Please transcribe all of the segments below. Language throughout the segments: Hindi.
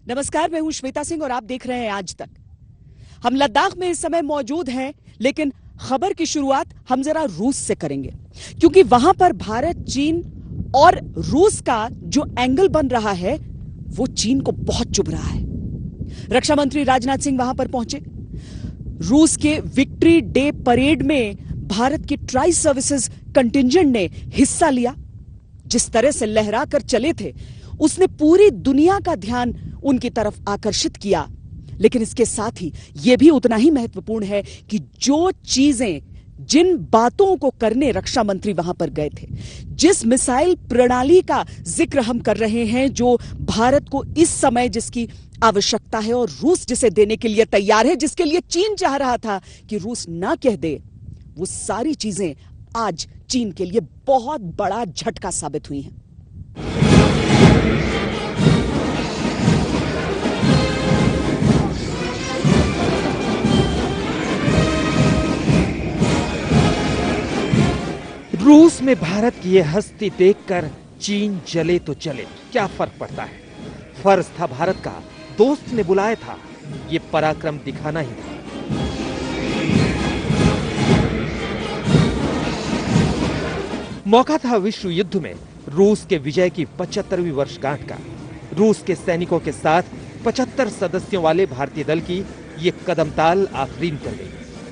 नमस्कार, मैं हूं श्वेता सिंह और आप देख रहे हैं आज तक। हम लद्दाख में इस समय मौजूद हैं, लेकिन खबर की शुरुआत हम जरा रूस से करेंगे, क्योंकि वहां पर भारत, चीन और रूस का जो एंगल बन रहा है वो चीन को बहुत चुभ रहा है। रक्षा मंत्री राजनाथ सिंह वहां पर पहुंचे। रूस के विक्ट्री डे परेड में भारत की ट्राई सर्विसेज कंटिंजेंट ने हिस्सा लिया। जिस तरह से लहरा कर चले थे, उसने पूरी दुनिया का ध्यान उनकी तरफ आकर्षित किया। लेकिन इसके साथ ही यह भी उतना ही महत्वपूर्ण है कि जो चीजें, जिन बातों को करने रक्षा मंत्री वहां पर गए थे, जिस मिसाइल प्रणाली का जिक्र हम कर रहे हैं, जो भारत को इस समय जिसकी आवश्यकता है और रूस जिसे देने के लिए तैयार है, जिसके लिए चीन चाह रहा था कि रूस ना कह दे, वो सारी चीजें आज चीन के लिए बहुत बड़ा झटका साबित हुई हैं। रूस में भारत की यह हस्ती देखकर चीन जले तो जले, क्या फर्क पड़ता है। फर्ज था भारत का, दोस्त ने बुलाया था, ये पराक्रम दिखाना ही था। मौका था विश्व युद्ध में रूस के विजय की 75वीं वर्षगांठ का। रूस के सैनिकों के साथ 75 सदस्यों वाले भारतीय दल की ये कदमताल आफरीन कर गई,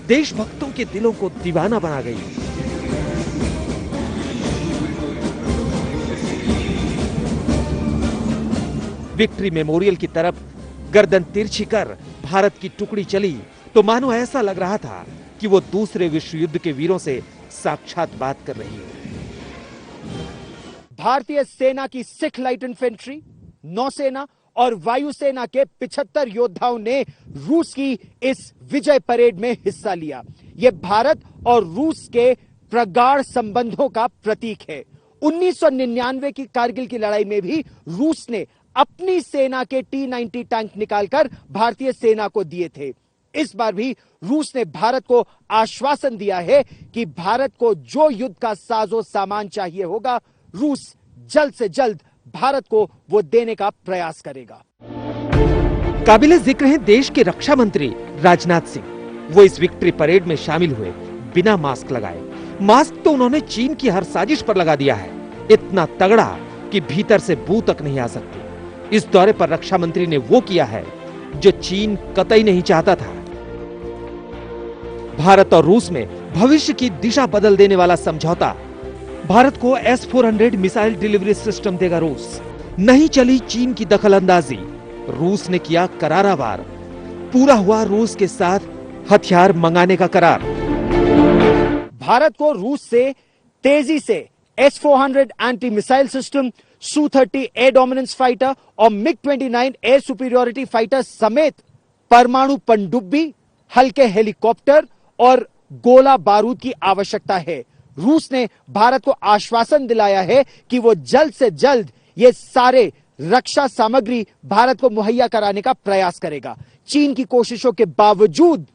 देशभक्तों के दिलों को दीवाना बना गई। विक्ट्री मेमोरियल की तरफ गर्दन तिरछी कर भारत की टुकड़ी चली तो मानो ऐसा लग रहा था कि वो दूसरे विश्व युद्ध के वीरों से साक्षात बात कर रही है। भारतीय सेना की सिख लाइट इन्फेंट्री, नौसेना और वायुसेना के 75 योद्धाओं ने रूस की इस विजय परेड में हिस्सा लिया। यह भारत और रूस के प्रगाढ़ संबंधों का प्रतीक है। 1999 की कारगिल की लड़ाई में भी रूस ने अपनी सेना के T-90 टैंक निकालकर भारतीय सेना को दिए थे। इस बार भी रूस ने भारत को आश्वासन दिया है कि भारत को जो युद्ध का साजो सामान चाहिए होगा, रूस जल्द से जल्द भारत को वो देने का प्रयास करेगा। काबिले जिक्र हैं देश के रक्षा मंत्री राजनाथ सिंह। वो इस विक्ट्री परेड में शामिल हुए बिना मास्क लगाए। मास्क तो उन्होंने चीन की हर साजिश पर लगा दिया है, इतना तगड़ा कि भीतर से बू तक नहीं आ सकती। इस दौरे पर रक्षा मंत्री ने वो किया है जो चीन कतई नहीं चाहता था। भारत और रूस में भविष्य की दिशा बदल देने वाला समझौता। भारत को S-400 मिसाइल डिलीवरी सिस्टम देगा रूस। नहीं चली चीन की दखलंदाजी, रूस ने किया करारा वार। पूरा हुआ रूस के साथ हथियार मंगाने का करार। भारत को रूस से तेजी से S-400 anti missile system, Su-30 air dominance fighter और MiG-29 एयर सुपीरियोरिटी फाइटर समेत परमाणु पनडुब्बी, हल्के हेलीकॉप्टर और गोला बारूद की आवश्यकता है। रूस ने भारत को आश्वासन दिलाया है कि वो जल्द से जल्द ये सारे रक्षा सामग्री भारत को मुहैया कराने का प्रयास करेगा। चीन की कोशिशों के बावजूद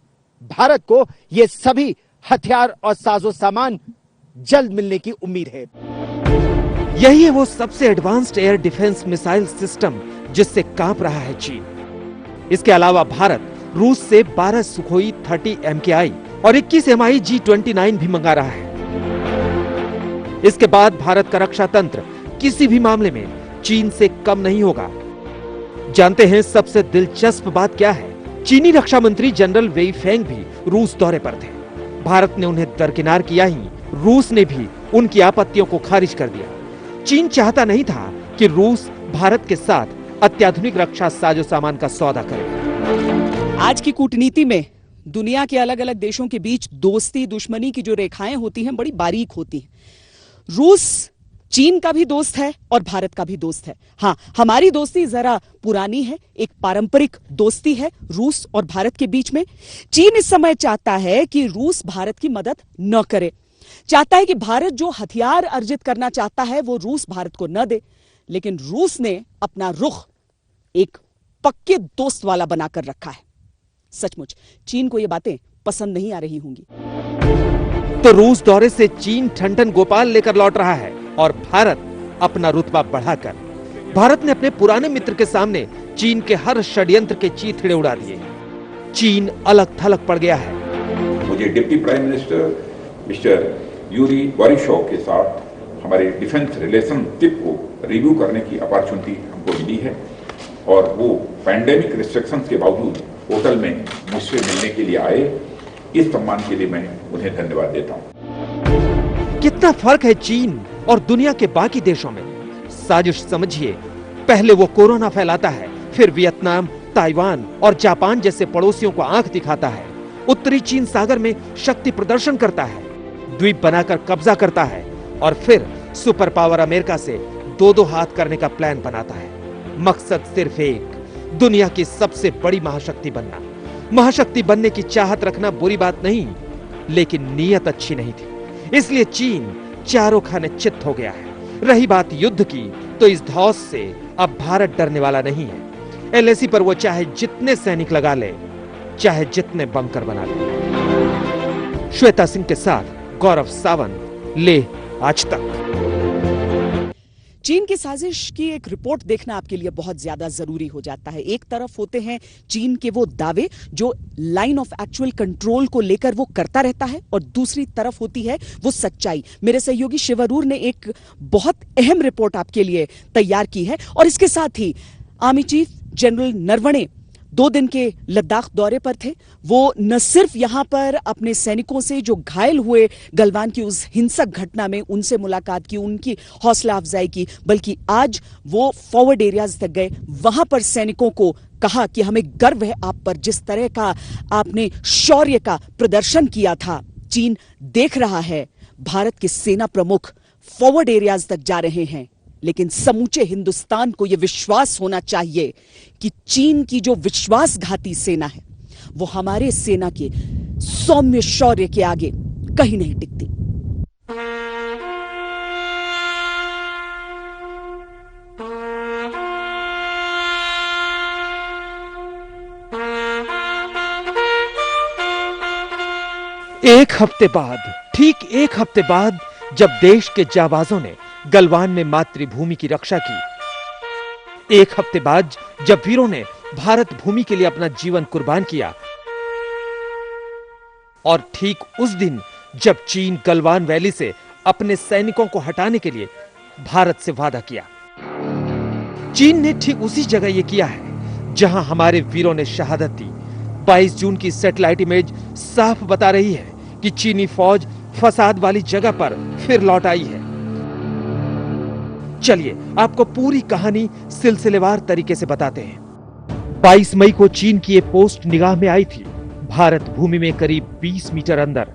भारत को ये सभी हथियार और साजो सामान जल्द मिलने की उम्मीद है। यही है वो सबसे advanced air defence missile system जिससे कांप रहा है चीन। इसके अलावा भारत रूस से 12 सुखोई 30 MKI और 21 MI G-29 भी मंगा रहा है। इसके बाद भारत का रक्षा तंत्र किसी भी मामले में चीन से कम नहीं होगा। जानते हैं सबसे दिलचस्प बात क्या है? चीनी रक्षा मंत्री जनरल वेई फेंग भी रूस दौरे पर थे। भारत ने उन्हें दरकिनार किया ही रूस ने भी उनकी आपत्तियों को खारिज कर दिया। चीन चाहता नहीं था कि रूस भारत के साथ अत्याधुनिक रक्षा साजो सामान का सौदा करे। आज की कूटनीति में दुनिया के अलग अलग देशों के बीच दोस्ती दुश्मनी की जो रेखाएं होती हैं, बड़ी बारीक होती हैं। रूस चीन का भी दोस्त है और भारत का भी दोस्त है। हां, हमारी दोस्ती जरा पुरानी है, एक पारंपरिक दोस्ती है रूस और भारत के बीच में। चीन इस समय चाहता है कि रूस भारत की मदद न करे, चाहता है कि भारत जो हथियार अर्जित करना चाहता है वो रूस भारत को न दे। लेकिन रूस ने अपना रुख एक पक्के दोस्त वाला बनाकर रखा है। सचमुच चीन को ये बातें पसंद नहीं आ रही होंगी। तो रूस दौरे से चीन ठंडन गोपाल लेकर लौट रहा है और भारत अपना रुतबा बढ़ाकर। भारत ने अपने पुराने मित्र के सामने चीन के हर षड्यंत्र के चीथड़े उड़ा दिए। चीन अलग थलग पड़ गया है। मुझे deputy prime minister mister Yuri Borisov के साथ हमारे डिफेंस रिलेशनशिप को रिव्यू करने की अपॉर्चुनिटी हमको मिली है और वो पैंडेमिक रिस्ट्रिक्शंस के बावजूद होटल में मुझसे मिलने के लिए आए। इस सम्मान के लिए मैं उन्हें धन्यवाद देता हूं। कितना फर्क है चीन और दुनिया के बाकी देशों में। साजिश समझिए, पहले वो कोरोना फैलाता है, फिर वियतनाम, ताइवान और जापान जैसे पड़ोसियों को आंख दिखाता है, उत्तरी चीन सागर में शक्ति प्रदर्शन करता है, द्वीप बनाकर कब्जा करता है और फिर सुपर पावर अमेरिका से दो हाथ करने का प्लान बनाता है। मकसद सिर्फ एक, दुनिया की सबसे बड़ी महाशक्ति बनना। महाशक्ति बनने की चाहत रखना बुरी बात नहीं, लेकिन नीयत अच्छी नहीं थी, इसलिए चीन चारों खाने चित्त हो गया है। रही बात युद्ध की, तो इस धौस से अब भारत डरने वाला नहीं है। एलएसी पर वो चाहे जितने सैनिक लगा ले, चाहे जितने बंकर बना ले। श्वेता सिंह के साथ गौरव सावंत, लेह आज तक। चीन की साजिश की एक रिपोर्ट देखना आपके लिए बहुत ज्यादा जरूरी हो जाता है। एक तरफ होते हैं चीन के वो दावे जो लाइन ऑफ एक्चुअल कंट्रोल को लेकर वो करता रहता है, और दूसरी तरफ होती है वो सच्चाई। मेरे सहयोगी शिव अरोरा ने एक बहुत अहम रिपोर्ट आपके लिए तैयार की है, और इसके साथ ही आर्मी चीफ जनरल नरवणे 2 दिन के लद्दाख दौरे पर थे। वो न सिर्फ यहां पर अपने सैनिकों से जो घायल हुए गलवान की उस हिंसक घटना में, उनसे मुलाकात की, उनकी हौसला अफजाई की, बल्कि आज वो फॉरवर्ड एरियाज तक गए। वहां पर सैनिकों को कहा कि हमें गर्व है आप पर, जिस तरह का आपने शौर्य का प्रदर्शन किया था। चीन देख रहा है, भारत के सेना प्रमुख फॉरवर्ड एरियाज तक जा रहे हैं, लेकिन समूचे हिंदुस्तान को यह विश्वास होना चाहिए कि चीन की जो विश्वासघाती सेना है वो हमारे सेना के सौम्य शौर्य के आगे कहीं नहीं टिकती। एक हफ्ते बाद, ठीक एक हफ्ते बाद, जब देश के जाबाजों ने गलवान में मातृभूमि की रक्षा की, एक हफ्ते बाद जब वीरों ने भारत भूमि के लिए अपना जीवन कुर्बान किया, और ठीक उस दिन जब चीन गलवान वैली से अपने सैनिकों को हटाने के लिए भारत से वादा किया। चीन ने ठीक उसी जगह यह किया है जहां हमारे वीरों ने शहादत दी। 22 जून की सैटेलाइट इमेज साफ बता रही है कि चीनी फौज फसाद वाली जगह पर फिर लौट आई है। चलिए आपको पूरी कहानी सिलसिलेवार तरीके से बताते हैं। 22 मई को चीन की ये पोस्ट निगाह में आई थी, भारत भूमि में करीब 20 मीटर अंदर।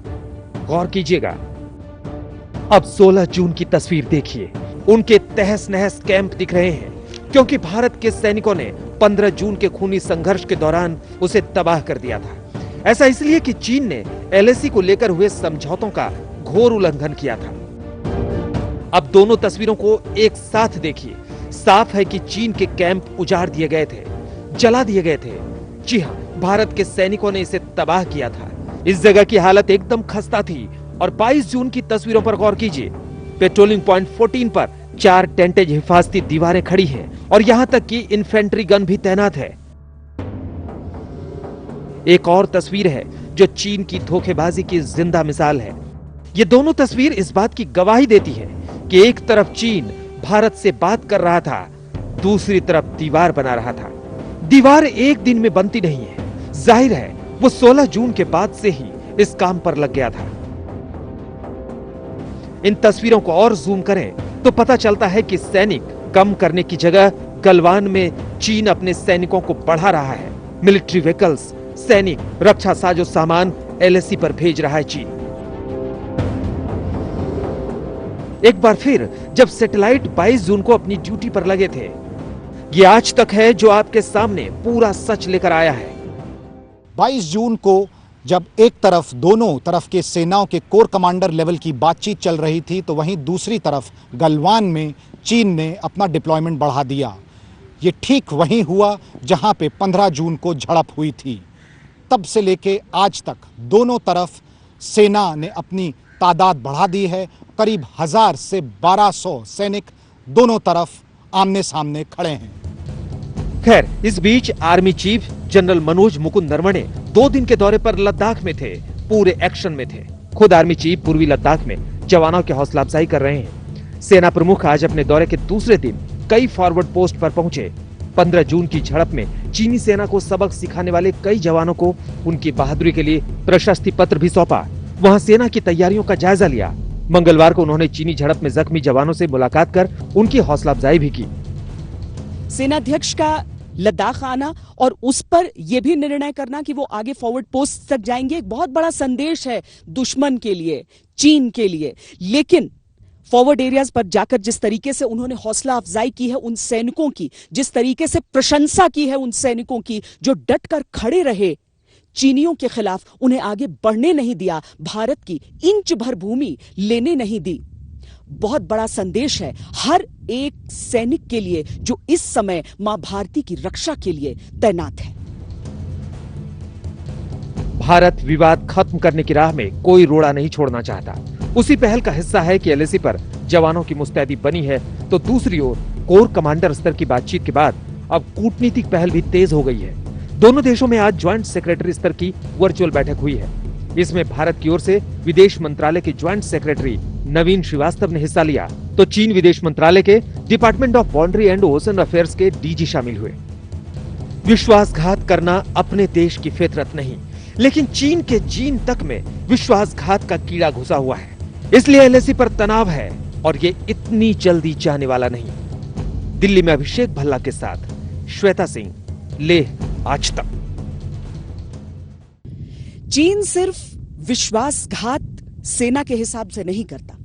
गौर कीजिएगा। अब 16 जून की तस्वीर देखिए। उनके तहस नहस कैंप दिख रहे हैं, क्योंकि भारत के सैनिकों ने 15 जून के खूनी संघर्ष के दौरान उसे तबाह कर दिया था। ऐसा इसलिए कि चीन ने एलएसी को लेकर हुए समझौतों का घोर उल्लंघन किया था। अब दोनों तस्वीरों को एक साथ देखिए। साफ है कि चीन के कैंप उजाड़ दिए गए थे, जला दिए गए थे। जी हां, भारत के सैनिकों ने इसे तबाह किया था। इस जगह की हालत एकदम खस्ता थी। और 22 जून की तस्वीरों पर गौर कीजिए। पेट्रोलिंग पॉइंट 14 पर 4 टेंटेज हिफाजती दीवारें खड़ी हैं और यहां तक कि इन्फेंट्री गन भी तैनात है। एक और तस्वीर है जो चीन की धोखेबाजी की जिंदा मिसाल है। ये दोनों तस्वीर इस बात की गवाही देती है कि एक तरफ चीन भारत से बात कर रहा था, दूसरी तरफ दीवार बना रहा था। दीवार एक दिन में बनती नहीं है। जाहिर है वो 16 जून के बाद से ही इस काम पर लग गया था। इन तस्वीरों को और जूम करें तो पता चलता है कि सैनिक कम करने की जगह गलवान में चीन अपने सैनिकों को बढ़ा रहा है। मिलिट्री व्हीकल्स, सैनिक, रक्षा साजो सामान एलएसी पर भेज रहा है चीन। एक बार फिर जब सैटेलाइट 22 जून को अपनी ड्यूटी पर लगे थे, ये आज तक है जो आपके सामने पूरा सच लेकर आया है। 22 जून को जब एक तरफ दोनों तरफ के सेनाओं के कोर कमांडर लेवल की बातचीत चल रही थी, तो वहीं दूसरी तरफ गलवान में चीन ने अपना डिप्लॉयमेंट बढ़ा दिया। ये ठीक वहीं हुआ जहां पे 15 जून को झड़प हुई थी। तब से लेके आज तक दोनों तरफ सेना ने अपनी तादाद बढ़ा दी है। करीब 1000 से 1200 सैनिक दोनों तरफ आमने सामने खड़े हैं। खैर, इस बीच army chief general Manoj Mukund Naravane 2 दिन के दौरे पर लद्दाख में थे, पूरे एक्शन में थे। खुद आर्मी चीफ पूर्वी लद्दाख में जवानों की हौसला अफजाई कर रहे हैं। सेना प्रमुख आज अपने दौरे के दूसरे दिन कई फॉरवर्ड पोस्ट पर पहुंचे। 15 जून की झड़प में चीनी सेना को सबक सिखाने वाले कई जवानों को उनकी बहादुरी के लिए प्रशस्ति पत्र भी सौंपा। वहां सेना की तैयारियों का जायजा लिया। मंगलवार को उन्होंने चीनी झड़प में जख्मी जवानों से मुलाकात कर उनकी हौसला अफजाई भी की। सेनाध्यक्ष का लद्दाख आना और उस पर यह भी निर्णय करना कि वो आगे फॉरवर्ड पोस्ट तक जाएंगे, एक बहुत बड़ा संदेश है दुश्मन के लिए, चीन के लिए। लेकिन फॉरवर्ड एरियाज पर जाकर जिस तरीके से उन्होंने हौसला अफजाई की है उन सैनिकों की, जिस तरीके से प्रशंसा की है उन सैनिकों की जो डटकर खड़े रहे, चीनियों के खिलाफ उन्हें आगे बढ़ने नहीं दिया, भारत की इंच भर भूमि लेने नहीं दी, बहुत बड़ा संदेश है हर एक सैनिक के लिए जो इस समय मां भारती की रक्षा के लिए तैनात है। भारत विवाद खत्म करने की राह में कोई रोड़ा नहीं छोड़ना चाहता। उसी पहल का हिस्सा है कि एलएसी पर जवानों की मुस्तैदी बनी है, तो दूसरी ओर कोर कमांडर स्तर की बातचीत के बाद अब कूटनीतिक पहल भी तेज हो गई है। दोनों देशों में आज ज्वाइंट सेक्रेटरी स्तर की वर्चुअल बैठक हुई है। इसमें भारत की ओर से विदेश मंत्रालय के ज्वाइंट सेक्रेटरी नवीन श्रीवास्तव ने हिस्सा लिया, तो चीन विदेश मंत्रालय के department of boundary and ocean affairs के डीजी शामिल हुए। विश्वासघात करना अपने देश की फितरत नहीं, लेकिन चीन के जीन तक में विश्वासघात का कीड़ा घुसा हुआ है। इसलिए एलएसी पर तनाव है और ये इतनी जल्दी जाने वाला नहीं। दिल्ली में अभिषेक भल्ला के साथ श्वेता सिंह, लेह आज तक। चीन सिर्फ विश्वासघात सेना के हिसाब से नहीं करता।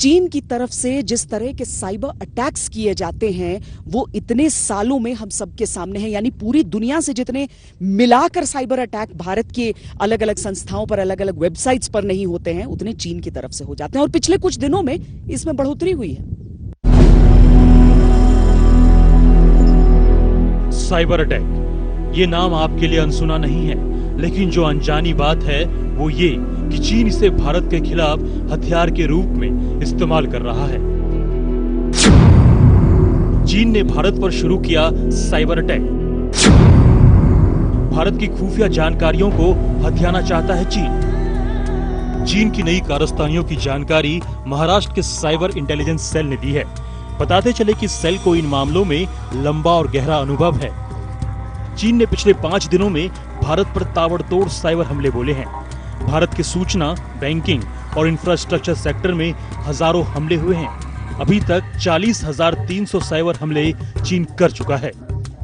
चीन की तरफ से जिस तरह के साइबर अटैक्स किए जाते हैं वो इतने सालों में हम सबके सामने हैं, यानी पूरी दुनिया से जितने मिलाकर साइबर अटैक भारत के अलग अलग संस्थाओं पर, अलग अलग वेबसाइट्स पर नहीं होते हैं, उतने चीन की तरफ से हो जाते हैं। और पिछले कुछ दिनों में इसमें बढ़ोतरी हुई है। साइबर अटैक, ये नाम आपके लिए अनसुना नहीं है, लेकिन जो अनजानी बात है वो ये कि चीन इसे भारत के खिलाफ हथियार के रूप में इस्तेमाल कर रहा है। चीन ने भारत पर शुरू किया साइबर अटैक। भारत की खुफिया जानकारियों को हथियाना चाहता है चीन। चीन की नई कारस्तानियों की जानकारी महाराष्ट्र के साइबर इंटेलिजेंस सेल ने दी है। बताते चले कि सेल को इन मामलों में लंबा और गहरा अनुभव है। चीन ने पिछले 5 दिनों में भारत पर ताबड़तोड़ साइबर हमले बोले हैं। भारत के सूचना, बैंकिंग और इंफ्रास्ट्रक्चर सेक्टर में हजारों हमले हुए हैं। अभी तक 40,300 साइबर हमले चीन कर चुका है।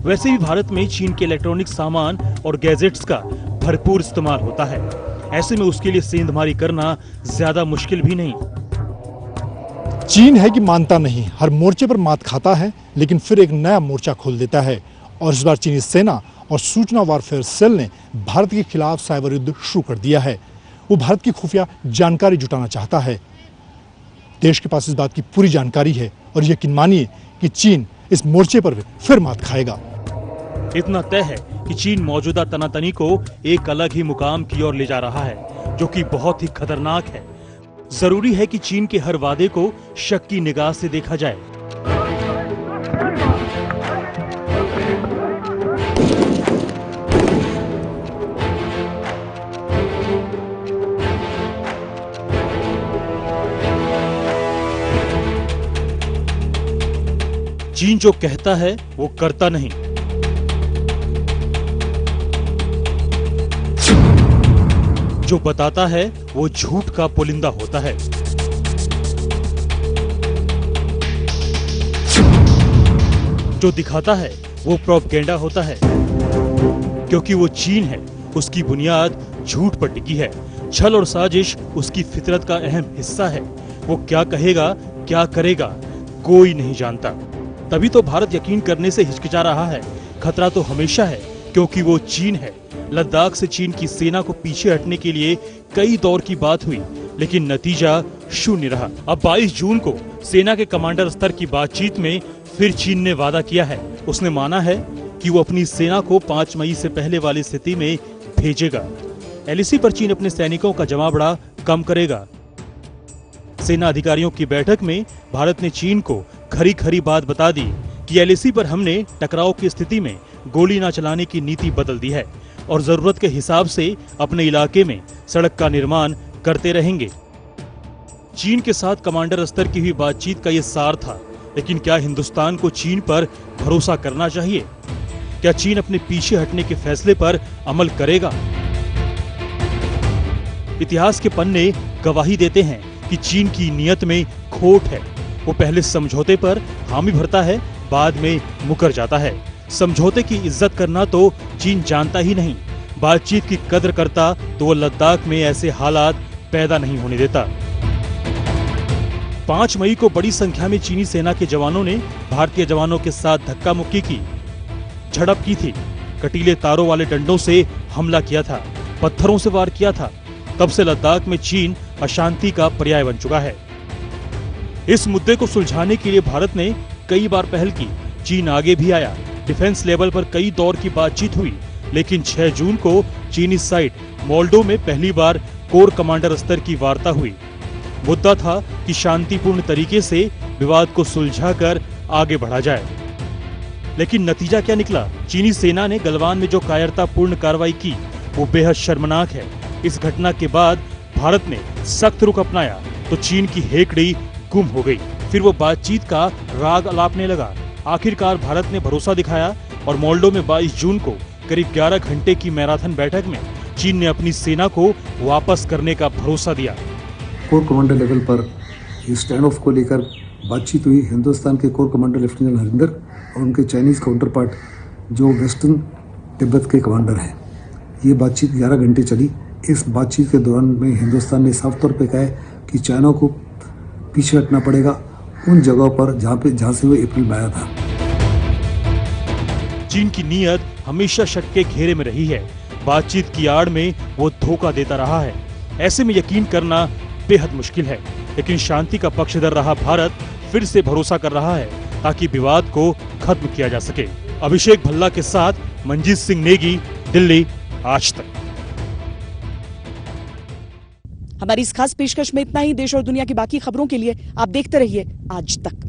वैसे भी भारत में चीन के इलेक्ट्रॉनिक सामान और गैजेट्स का भरपूर इस्तेमाल होता है। ऐसे में उसके लिए सेंधमारी करना ज्यादा मुश्किल भी नहीं। चीन है कि मानता नहीं, हर मोर्चे पर मात खाता है, लेकिन फिर एक नया मोर्चा खोल देता है। और इस बार चीनी सेना और सूचना वारफेयर सेल ने भारत के खिलाफ साइबर युद्ध शुरू कर दिया है। वो भारत की खुफिया जानकारी जुटाना चाहता है। देश के पास इस बात की पूरी जानकारी है और यकीन मानिए कि चीन इस मोर्चे पर फिर मात खाएगा। इतना तय है कि चीन मौजूदा तनातनी को एक अलग ही मुकाम की ओर ले जा रहा है, जो कि बहुत ही खतरनाक है। जरूरी है कि चीन के हर वादे को शक की निगाह से देखा जाए। चीन जो कहता है वो करता नहीं। जो बताता है वो झूठ का पुलिंदा होता है। जो दिखाता है वो प्रोपेगेंडा होता है। क्योंकि वो चीन है, उसकी बुनियाद झूठ पर टिकी है। छल और साजिश उसकी फितरत का अहम हिस्सा है। वो क्या कहेगा, क्या करेगा, कोई नहीं जानता। तभी तो भारत यकीन करने से हिचकिचा रहा है। खतरा तो हमेशा है, क्योंकि वो चीन है। लद्दाख से चीन की सेना को पीछे हटने के लिए कई दौर की बात हुई, लेकिन नतीजा शून्य रहा। अब 22 जून को सेना के कमांडर स्तर की बातचीत में फिर चीन ने वादा किया है। उसने माना है कि वो अपनी सेना को 5 मई से पहले वाली स्थिति में भेजेगा। एलएसी पर चीन अपने सैनिकों का जमावड़ा कम करेगा। सेना अधिकारियों की बैठक में भारत ने चीन को खरी खरी बात बता दी कि LAC पर हमने टकराव की स्थिति में गोली न चलाने की नीति बदल दी है और जरूरत के हिसाब से अपने इलाके में सड़क का निर्माण करते रहेंगे। चीन के साथ कमांडर स्तर की हुई बातचीत का ये सार था, लेकिन क्या हिंदुस्तान को चीन पर भरोसा करना चाहिए? क्या चीन अपने पीछे हटने के फैसले पर अमल करेगा? इतिहास के पन्ने गवाही देते हैं कि चीन की नीयत में खोट है। वो पहले समझौते पर हामी भरता है, बाद में मुकर जाता है। समझौते की इज्जत करना तो चीन जानता ही नहीं, बातचीत की कद्र करता तो वो लद्दाख में ऐसे हालात पैदा नहीं होने देता। 5 मई को बड़ी संख्या में चीनी सेना के जवानों ने भारतीय जवानों के साथ धक्का मुक्की की, झड़प की थी, कटीले तारों वाले डंडों से हमला किया था, पत्थरों से वार किया था। तब से लद्दाख में चीन अशांति का पर्याय बन चुका है। इस मुद्दे को सुलझाने के लिए भारत ने कई बार पहल की, चीन आगे भी आया, डिफेंस लेवल पर कई दौर की बातचीत हुई, लेकिन 6 जून को चीनी साइट मोल्डो में पहली बार कोर कमांडर स्तर की वार्ता हुई। मुद्दा था कि शांतिपूर्ण तरीके से विवाद को सुलझाकर आगे बढ़ा जाए, लेकिन नतीजा क्या निकला? चीनी सेना ने गलवान में जो कायरतापूर्ण कार्रवाई की वो बेहद शर्मनाक है। इस घटना के बाद भारत ने सख्त रुख अपनाया तो चीन की हेकड़ी गुम हो गई। फिर वो बातचीत का राग अलापने लगा। आखिरकार भारत ने भरोसा दिखाया और मोल्डो में 22 जून को करीब 11 घंटे की मैराथन बैठक में चीन ने अपनी सेना को वापस करने का भरोसा दिया। कोर कमांडर लेवल पर इस स्टैंड ऑफ को लेकर बातचीत हुई। हिंदुस्तान के core commander lieutenant general Harinder और उनके चाइनीज़ काउंटर पार्ट जो वेस्टर्न तिब्बत के कमांडर हैं, ये बातचीत 11 घंटे चली। इस बातचीत के दौरान में हिंदुस्तान ने साफ तौर पे कहा है कि चाइना को पीछे हटना पड़ेगा उन जगहों पर जहाँ से वो अप्रैल में आया था। चीन की नीयत हमेशा शक के घेरे में रही है। बातचीत की आड़ में वो धोखा देता रहा है। ऐसे में यकीन करना बेहद मुश्किल है, लेकिन शांति का पक्षधर रहा भारत फिर से भरोसा कर रहा है ताकि विवाद को खत्म किया जा सके। अभिषेक भल्ला के साथ मंजीत सिंह नेगी, दिल्ली, आज तक। हमारी इस खास पेशकश में इतना ही। देश और दुनिया की बाकी खबरों के लिए आप देखते रहिए आज तक।